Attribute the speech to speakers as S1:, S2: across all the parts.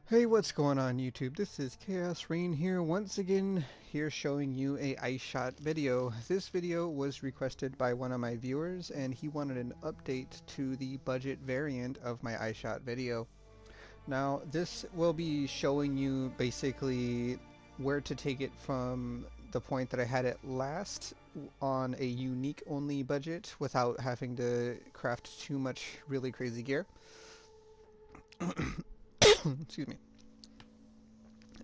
S1: Hey, what's going on YouTube? This is Chaos-Reighn here once again, here showing you a ice shot video. This video was requested by one of my viewers and he wanted an update to the budget variant of my ice shot video. Now this will be showing you basically where to take it from the point that I had it last on a unique only budget without having to craft too much really crazy gear. Excuse me.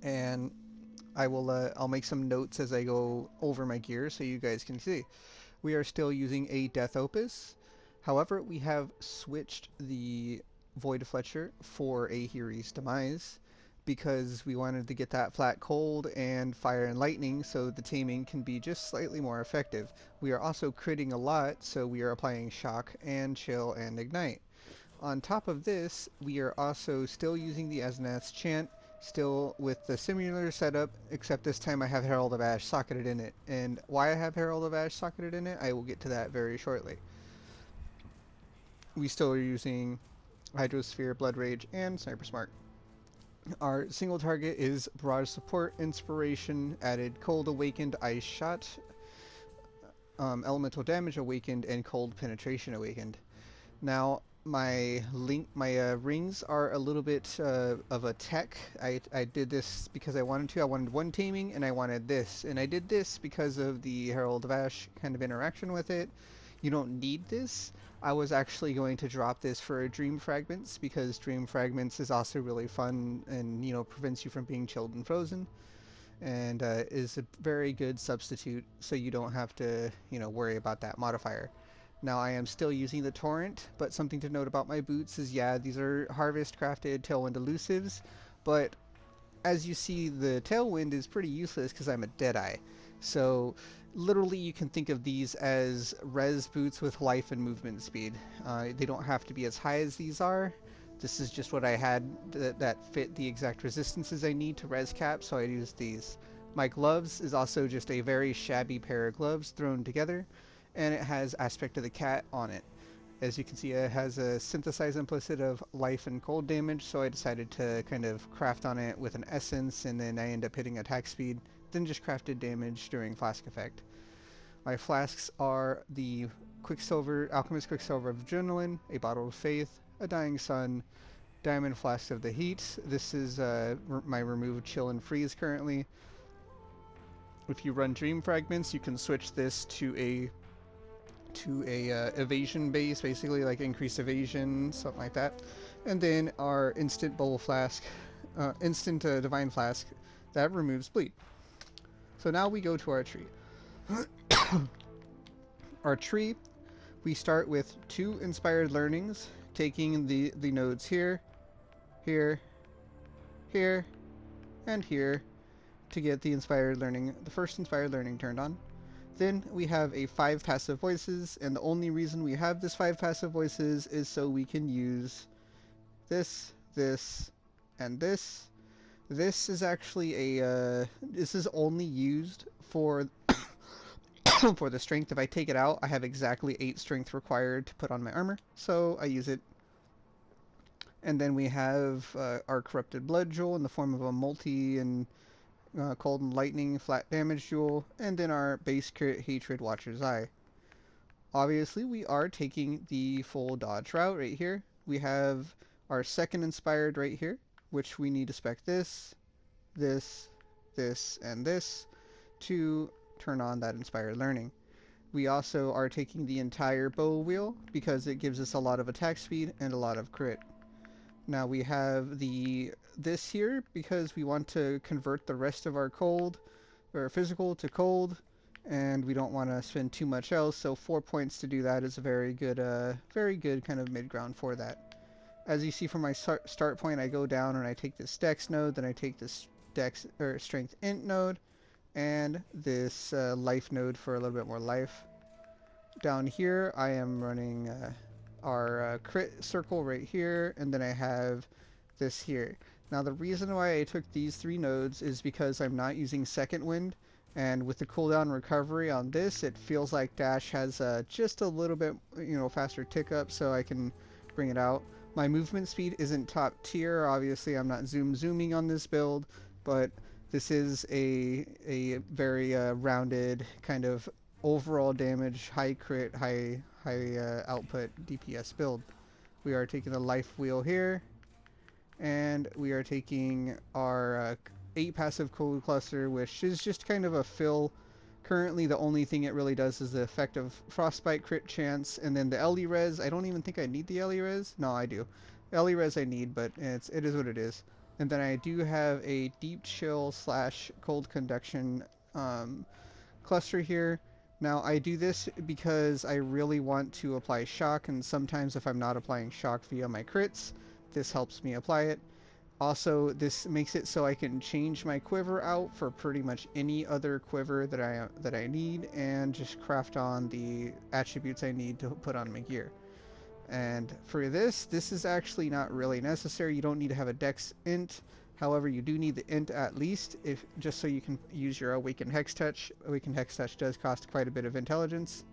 S1: And I'll make some notes as I go over my gear so you guys can see. We are still using a Death Opus. However, we have switched the Void Fletcher for a Hiri's Demise because we wanted to get that flat cold and fire and lightning so the taming can be just slightly more effective. We are also critting a lot, so we are applying shock and chill and ignite. On top of this, we are also still using the Asnath's Chant, still with the similar setup, except this time I have Herald of Ash socketed in it. And why I have Herald of Ash socketed in it, I will get to that very shortly. We still are using Hydrosphere, Blood Rage, and Sniper Smart. Our single target is Barrage Support, Inspiration, added Cold Awakened, Ice Shot, Elemental Damage Awakened, and Cold Penetration Awakened. Now, my rings are a little bit of a tech. I did this because I wanted to. I wanted one taming and I wanted this. And I did this because of the Herald of Ash kind of interaction with it. You don't need this. I was actually going to drop this for a Dream Fragments because Dream Fragments is also really fun and, you know, prevents you from being chilled and frozen. And is a very good substitute so you don't have to, you know, worry about that modifier. Now I am still using the Torrent, but something to note about my boots is, yeah, these are Harvest crafted Tailwind elusives, but as you see, the Tailwind is pretty useless because I'm a Deadeye. So literally you can think of these as res boots with life and movement speed. They don't have to be as high as these are. This is just what I had that fit the exact resistances I need to res cap, so I used these. My gloves is also just a very shabby pair of gloves thrown together, and it has Aspect of the Cat on it. As you can see, it has a synthesize implicit of life and cold damage, so I decided to kind of craft on it with an essence, and then I end up hitting attack speed, then just crafted damage during flask effect. My flasks are the Quicksilver, Alchemist Quicksilver of Adrenaline, a Bottle of Faith, a Dying Sun, Diamond Flask of the Heat. This is my remove, chill, and freeze currently. If you run Dream Fragments, you can switch this to a evasion base, basically like increased evasion, something like that. And then our instant bowl flask, instant divine flask that removes bleed. So now we go to our tree. Our tree, we start with 2 inspired learnings, taking the nodes here, here, here, and here to get the inspired learning, the first inspired learning turned on. Then we have a 5 passive voices, and the only reason we have this 5 passive voices is so we can use this, this, and this. This is actually a, this is only used for for the strength. If I take it out, I have exactly 8 strength required to put on my armor, so I use it. And then we have our Corrupted Blood Jewel in the form of a multi and Cold and Lightning flat damage jewel, and then our base crit Hatred Watcher's Eye. Obviously, we are taking the full dodge route right here. We have our second inspired right here, which we need to spec this, this, this, and this to turn on that inspired learning. We also are taking the entire bow wheel because it gives us a lot of attack speed and a lot of crit. Now we have this here because we want to convert the rest of our cold or physical to cold, and we don't want to spend too much else. So 4 points to do that is a very good kind of mid ground for that. As you see from my start point, I go down and I take this Dex node, then I take this Dex or Strength Int node, and this life node for a little bit more life. Down here, I am running our crit circle right here, and then I have this here. Now the reason why I took these 3 nodes is because I'm not using second wind, and with the cooldown recovery on this, it feels like dash has just a little bit, you know, faster tick up, so I can bring it out. My movement speed isn't top tier. Obviously, I'm not zooming on this build, but this is a very rounded kind of overall damage, high crit, high output DPS build. We are taking the life wheel here, and we are taking our 8 passive cold cluster, which is just kind of a fill. Currently, the only thing it really does is the effect of frostbite crit chance, and then the LE res. I don't even think I need the LE res. No, I do. LE res I need, but it is what it is. And then I do have a deep chill slash cold conduction cluster here. Now I do this because I really want to apply shock, and sometimes if I'm not applying shock via my crits, this helps me apply it. Also, this makes it so I can change my quiver out for pretty much any other quiver that I need, and just craft on the attributes I need to put on my gear. And for this is actually not really necessary. You don't need to have a dex int. However, you do need the int at least, if just so you can use your Awakened Hex Touch. Awakened Hex Touch does cost quite a bit of intelligence.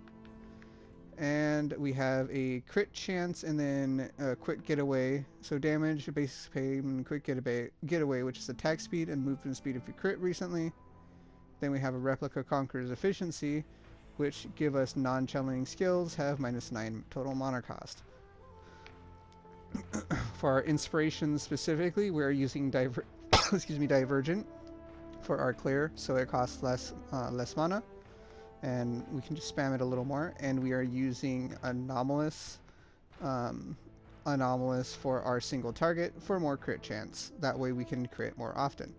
S1: And we have a crit chance, and then a quick getaway. So damage, base pay, and quick getaway, which is attack speed and movement speed if you crit recently. Then we have a replica conqueror's efficiency, which give us non-channeling skills, have -9 total mana cost. For our inspiration specifically, we're using Divergent for our clear, so it costs less mana, and we can just spam it a little more. And we are using Anomalous for our single target for more crit chance. That way we can crit more often.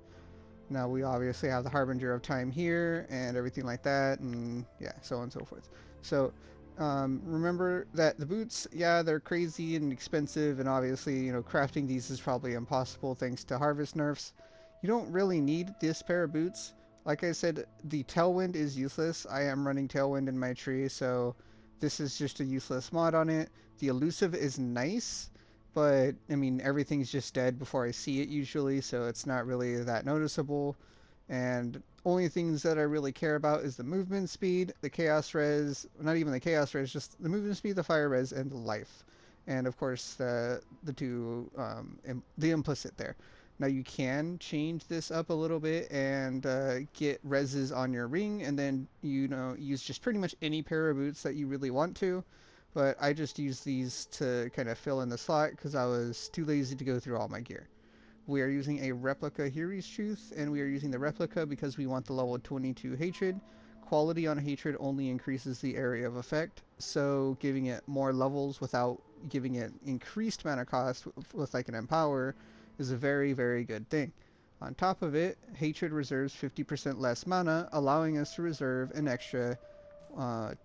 S1: Now we obviously have the Harbinger of Time here and everything like that, and yeah, so on and so forth. So remember that the boots, yeah, they're crazy and expensive, and obviously, you know, crafting these is probably impossible thanks to harvest nerfs. You don't really need this pair of boots. Like I said, the Tailwind is useless. I am running Tailwind in my tree, so this is just a useless mod on it. The Elusive is nice, but I mean, everything's just dead before I see it usually, so it's not really that noticeable. And only things that I really care about is the movement speed, the chaos res, not even the chaos res, just the movement speed, the fire res, and the life. And of course the two the implicit there. Now you can change this up a little bit and get reses on your ring, and then, you know, use just pretty much any pair of boots that you really want to. But I just use these to kind of fill in the slot because I was too lazy to go through all my gear. We are using a replica Hiri's Truth, and we are using the replica because we want the level 22 hatred. Quality on hatred only increases the area of effect, so giving it more levels without giving it increased mana cost with like an empower is a very, very good thing. On top of it, hatred reserves 50% less mana, allowing us to reserve an extra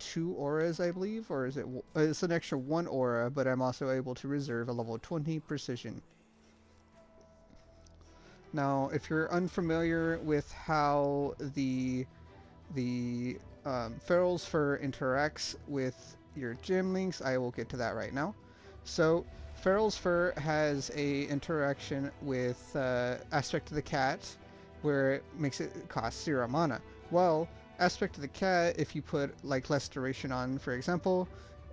S1: 2 auras, I believe, or is it? It's an extra 1 aura, but I'm also able to reserve a level 20 precision. Now, if you're unfamiliar with how the Feral's Fur interacts with your gem links, I will get to that right now. So, Feral's Fur has a interaction with Aspect of the Cat, where it makes it cost 0 mana. Well, Aspect of the Cat, if you put like less duration on, for example,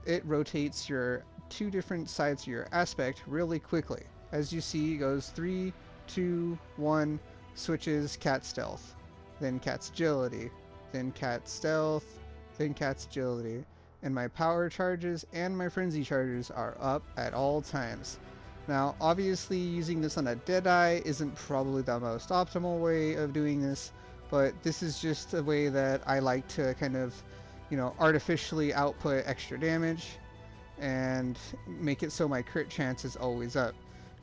S1: it rotates your 2 different sides of your aspect really quickly. As you see, it goes 3, 2, 1, switches cat stealth, then cat's agility, then cat stealth, then cat's agility, and my power charges and my frenzy charges are up at all times. Now, obviously, using this on a Deadeye isn't probably the most optimal way of doing this, but this is just a way that I like to kind of, you know, artificially output extra damage and make it so my crit chance is always up.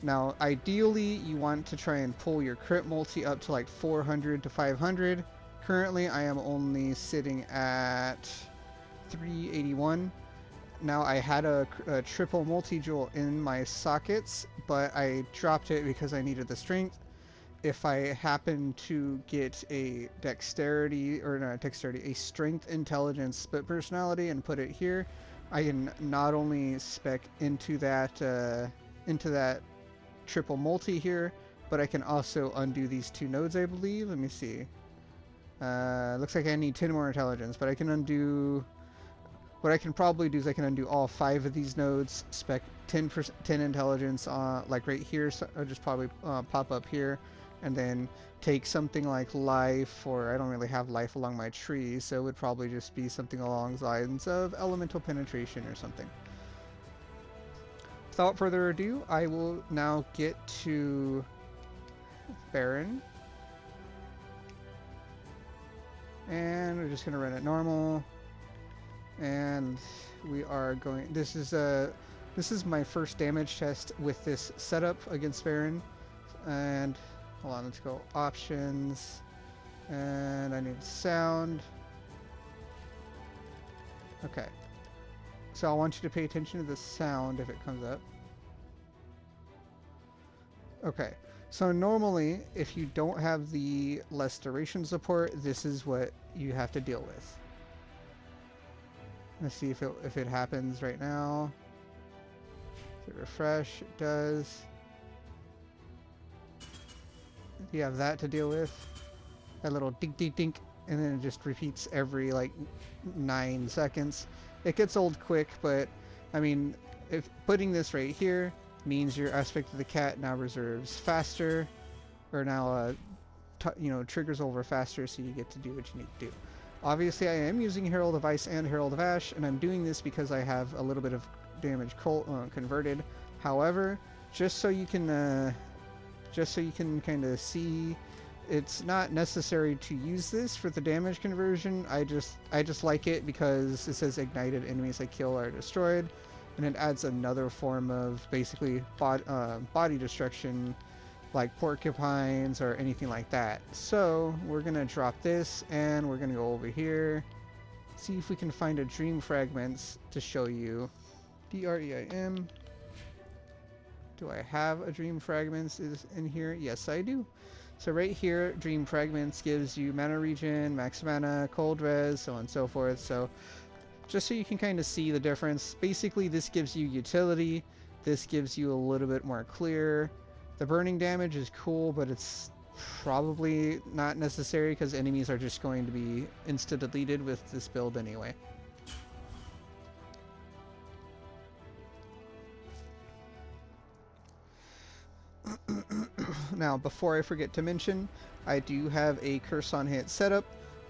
S1: Now, ideally, you want to try and pull your crit multi up to like 400 to 500. Currently, I am only sitting at 381. Now, I had a triple multi-jewel in my sockets, but I dropped it because I needed the strength. If I happen to get a dexterity, or not dexterity, a strength, intelligence, split personality and put it here, I can not only spec into that triple multi here, but I can also undo these 2 nodes, I believe. Let me see. Looks like I need 10 more intelligence, but I can undo... What I can probably do is I can undo all 5 of these nodes, spec 10 intelligence like right here, so I'll just probably pop up here, and then take something like life, or I don't really have life along my tree, so it would probably just be something along the lines of elemental penetration or something. Without further ado, I will now get to Baron. And we're just going to run it normal. And we are going... This is my first damage test with this setup against Baron. And hold on, let's go options. And I need sound. Okay. So I want you to pay attention to the sound if it comes up. Okay. So normally, if you don't have the less duration support, this is what you have to deal with. Let's see if it happens right now. If it refresh, it does. You have that to deal with. That little dink dink dink, and then it just repeats every like 9 seconds. It gets old quick, but I mean, if putting this right here means your aspect of the cat now reserves faster, or now triggers over faster, so you get to do what you need to do. Obviously, I am using Herald of Ice and Herald of Ash, and I'm doing this because I have a little bit of damage converted. However, just so you can kind of see, it's not necessary to use this for the damage conversion. I just like it because it says ignited enemies I kill are destroyed, and it adds another form of basically body destruction, like porcupines or anything like that. So we're gonna drop this, and we're gonna go over here, see if we can find a Dream Fragments to show you. DREIM. Do I have a Dream Fragments is in here? Yes, I do. So right here, Dream Fragments gives you mana regen, max mana, cold res, so on and so forth. So just so you can kind of see the difference, basically this gives you utility, this gives you a little bit more clear. The burning damage is cool, but it's probably not necessary because enemies are just going to be insta-deleted with this build anyway. Now, before I forget to mention, I do have a Curse on Hit setup.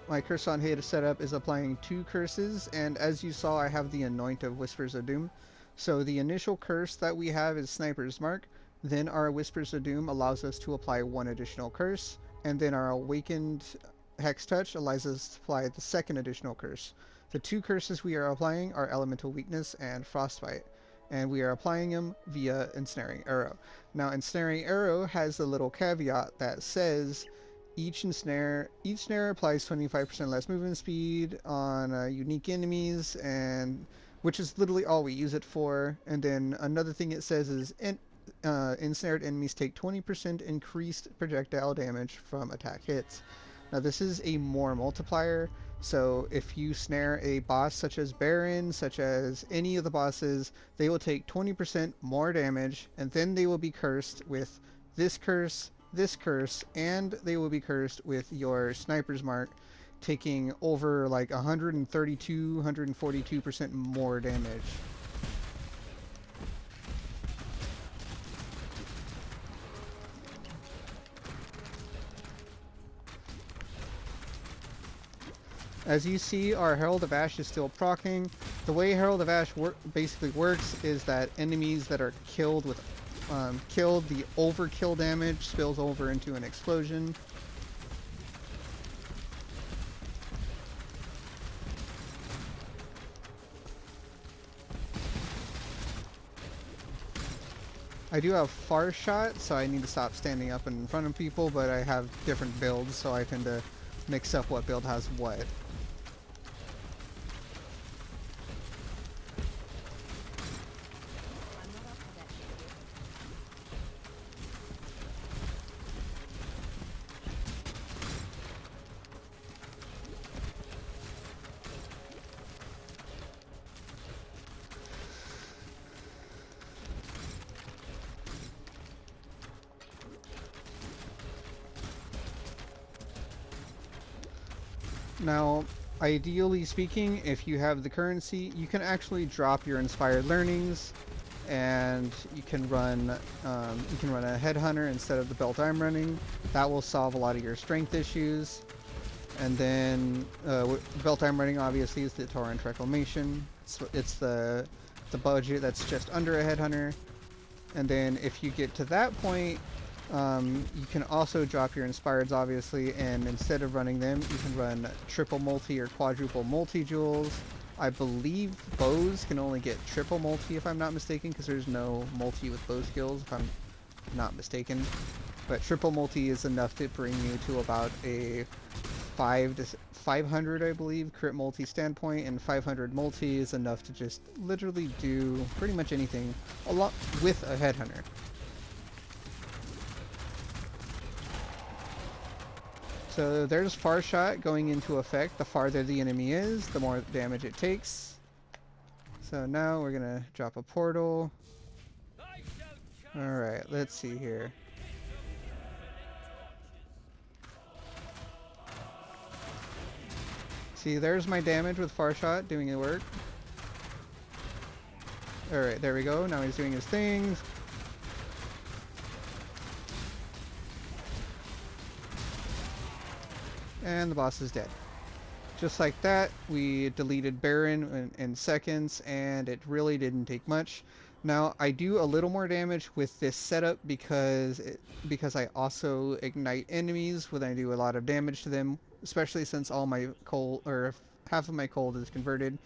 S1: My Curse on Hit setup is applying 2 curses, and as you saw, I have the Anoint of Whispers of Doom. So the initial curse that we have is Sniper's Mark, then our Whispers of Doom allows us to apply 1 additional curse, and then our Awakened Hex Touch allows us to apply the 2nd additional curse. The 2 curses we are applying are Elemental Weakness and Frostbite, and we are applying them via Ensnaring Arrow. Now, Ensnaring Arrow has a little caveat that says each snare applies 25% less movement speed on unique enemies, and which is literally all we use it for. And then another thing it says is ensnared enemies take 20% increased projectile damage from attack hits. Now this is a more multiplier, so if you snare a boss such as Baron, such as any of the bosses, they will take 20% more damage, and then they will be cursed with this curse, and they will be cursed with your Sniper's Mark, taking over like 142% more damage. As you see, our Herald of Ash is still proccing. The way Herald of Ash basically works is that enemies that are killed, the overkill damage spills over into an explosion. I do have Far Shot, so I need to stop standing up in front of people, but I have different builds, so I tend to mix up what build has what. Now, ideally speaking, if you have the currency, you can actually drop your inspired learnings, and you can run a headhunter instead of the belt I'm running. That will solve a lot of your strength issues. And then the belt I'm running obviously is the torrent reclamation. It's the budget that's just under a headhunter. And then if you get to that point, you can also drop your inspireds obviously, and instead of running them, you can run triple multi or quadruple multi jewels. I believe bows can only get triple multi if I'm not mistaken, because there's no multi with bow skills if I'm not mistaken. But triple multi is enough to bring you to about a 500 I believe crit multi standpoint, and 500 multi is enough to just literally do pretty much anything a lot with a headhunter. So there's Far Shot going into effect. The farther the enemy is, the more damage it takes. So now we're gonna drop a portal. Alright, let's see here. See, there's my damage with Far Shot doing the work. Alright, there we go. Now he's doing his things. And the boss is dead. Just like that, we deleted Baron in seconds, and it really didn't take much. Now, I do a little more damage with this setup because I also ignite enemies when I do a lot of damage to them, especially since all my cold, or half of my cold is converted.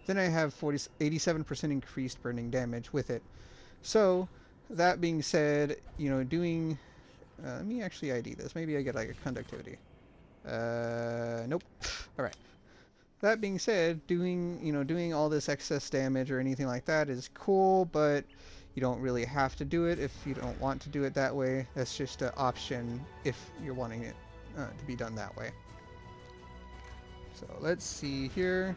S1: Then I have 87% increased burning damage with it. So, that being said, you know, doing... let me actually ID this. Maybe I get like a conductivity. Nope. Alright. That being said, doing all this excess damage or anything like that is cool, but you don't really have to do it if you don't want to do it that way. That's just an option if you're wanting it to be done that way. So let's see here.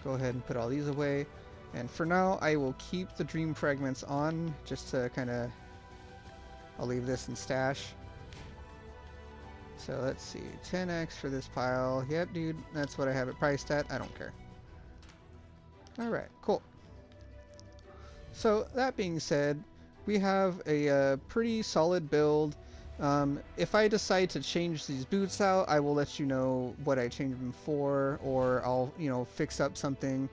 S1: Go ahead and put all these away. And for now, I will keep the dream fragments on just to kind of... I'll leave this in stash. So let's see, 10x for this pile. Yep, dude, that's what I have it priced at. I don't care. Alright, cool. So that being said, we have a pretty solid build. If I decide to change these boots out, I will let you know what I changed them for, or I'll, fix up something.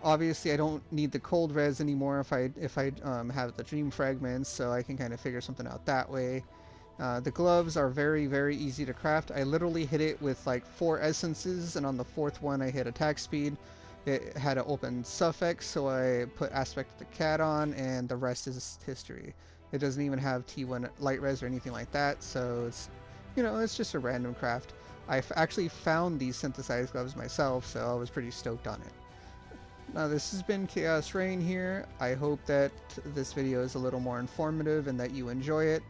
S1: Obviously, I don't need the cold res anymore if I have the dream fragments, so I can kind of figure something out that way. The gloves are very, very easy to craft. I literally hit it with like 4 essences, and on the 4th one I hit attack speed. It had an open suffix, so I put aspect of the cat on, and the rest is history. It doesn't even have T1 light res or anything like that, so it's, it's just a random craft. I've actually found these synthesized gloves myself, so I was pretty stoked on it. Now this has been Chaos-Reighn here. I hope that this video is a little more informative and that you enjoy it.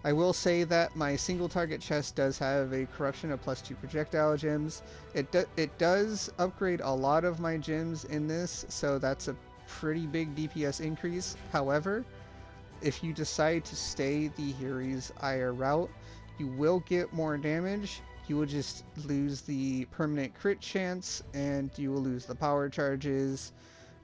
S1: I will say that my single target chest does have a corruption of +2 projectile gems. It does upgrade a lot of my gems in this, so that's a pretty big DPS increase. However, if you decide to stay the Hiri's Ire route, you will get more damage. You will just lose the permanent crit chance, and you will lose the power charges,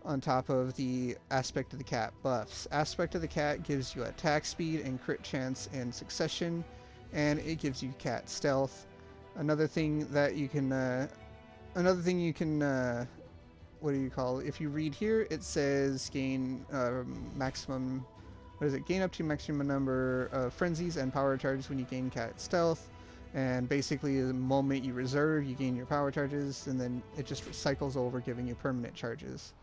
S1: on top of the aspect of the cat buffs. Aspect of the cat gives you attack speed and crit chance in succession, and it gives you cat stealth. Another thing you can what do you call it? If you read here, it says gain maximum, gain up to maximum number of frenzies and power charges when you gain cat stealth. And basically the moment you reserve, you gain your power charges, and then it just cycles over, giving you permanent charges.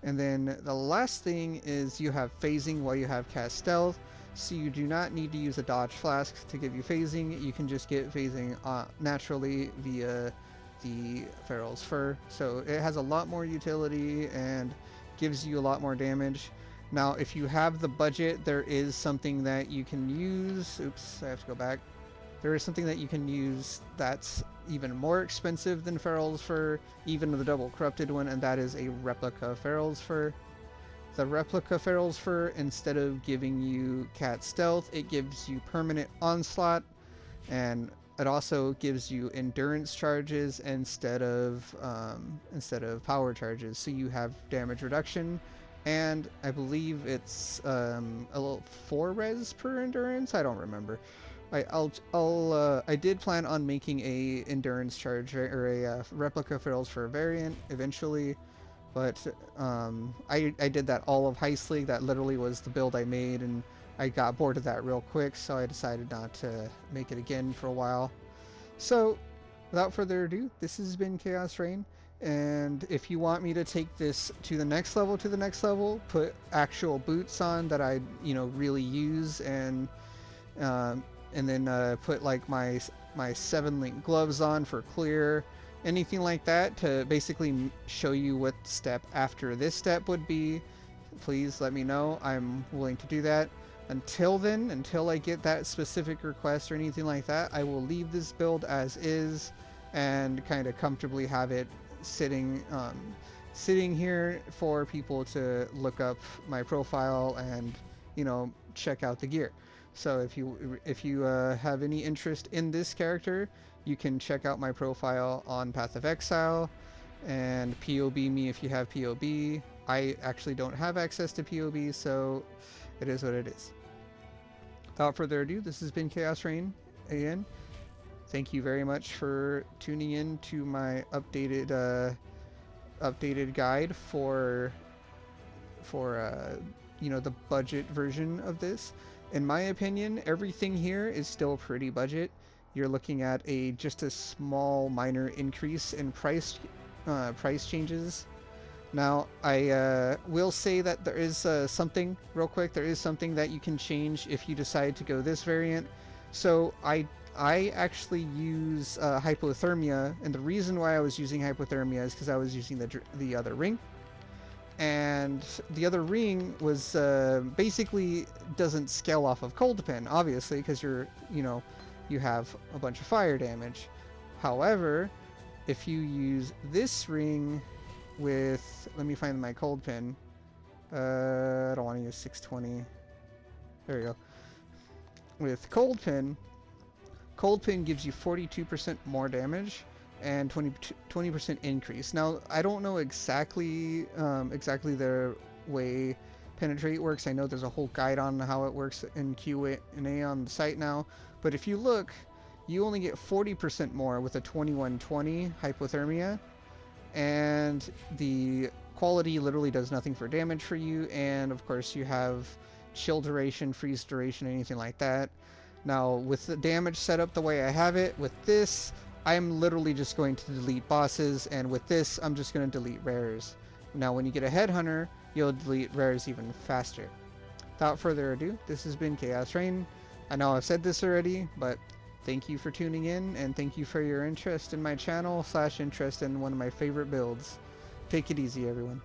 S1: And then the last thing is you have phasing while you have cast stealth, so you do not need to use a dodge flask to give you phasing. You can just get phasing naturally via the Feral's Fur. So it has a lot more utility and gives you a lot more damage. Now if you have the budget, there is something that you can use. Oops, I have to go back. There is something that you can use that's even more expensive than Feral's Fur, even the double corrupted one, and that is a replica Feral's Fur. The replica Feral's Fur, instead of giving you cat stealth, it gives you permanent onslaught, and it also gives you endurance charges instead of power charges, so you have damage reduction, and I believe it's a little 4 res per endurance. I don't remember. I did plan on making a endurance charge or a replica fiddles for a variant eventually, but I did that all of Heist League. That literally was the build I made, and I got bored of that real quick, so I decided not to make it again for a while. So, without further ado, this has been Chaos-Reighn, and if you want me to take this to the next level, put actual boots on that I, really use, and then put like my 7-link gloves on for clear, anything like that, to basically show you what step after this step would be, please let me know. I'm willing to do that. Until then, until I get that specific request or anything like that, I will leave this build as is and kind of comfortably have it sitting here for people to look up my profile and check out the gear. So if you have any interest in this character, you can check out my profile on Path of Exile and POB me if you have POB. I actually don't have access to POB, so it is what it is. Without further ado, this has been Chaos-Reighn again. Thank you very much for tuning in to my updated guide for the budget version of this. In my opinion, everything here is still pretty budget. You're looking at just a small minor increase in price changes. Now, I will say that there is something, real quick, there is something that you can change if you decide to go this variant. So I actually use hypothermia, and the reason why I was using hypothermia is because I was using the other ring. And the other ring was basically doesn't scale off of cold pen, obviously, because you have a bunch of fire damage. However, if you use this ring with, let me find my cold pin. I don't want to use 620. There we go. With cold pin gives you 42% more damage and 20% increase. Now, I don't know exactly the way penetrate works. I know there's a whole guide on how it works in Q&A on the site now, but if you look, you only get 40% more with a 2120 hypothermia, and the quality literally does nothing for damage for you, and of course you have chill duration, freeze duration, anything like that. Now, with the damage set up the way I have it, with this, I'm literally just going to delete bosses, and with this, I'm just going to delete rares. Now, when you get a headhunter, you'll delete rares even faster. Without further ado, this has been Chaos-Reighn. I know I've said this already, but thank you for tuning in, and thank you for your interest in my channel / interest in one of my favorite builds. Take it easy, everyone.